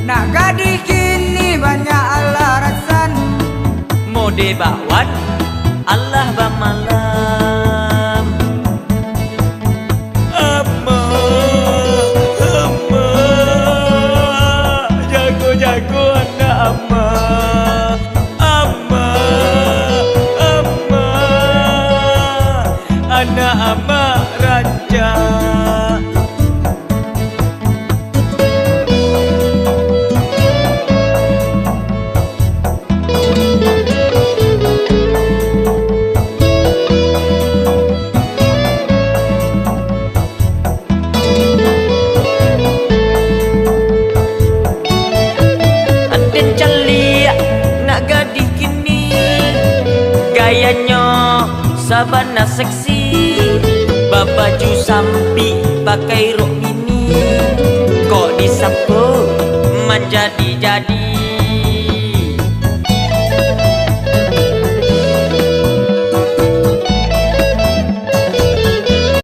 Nak gadis kini banyak alasan. Mode bawan Allah bamalam. Amma, amma, jago-jago anak amma. Amma, amma, anak amma raja. Gayanya sabana seksi, babaju sampi pakai rok mini. Kok disapu menjadi-jadi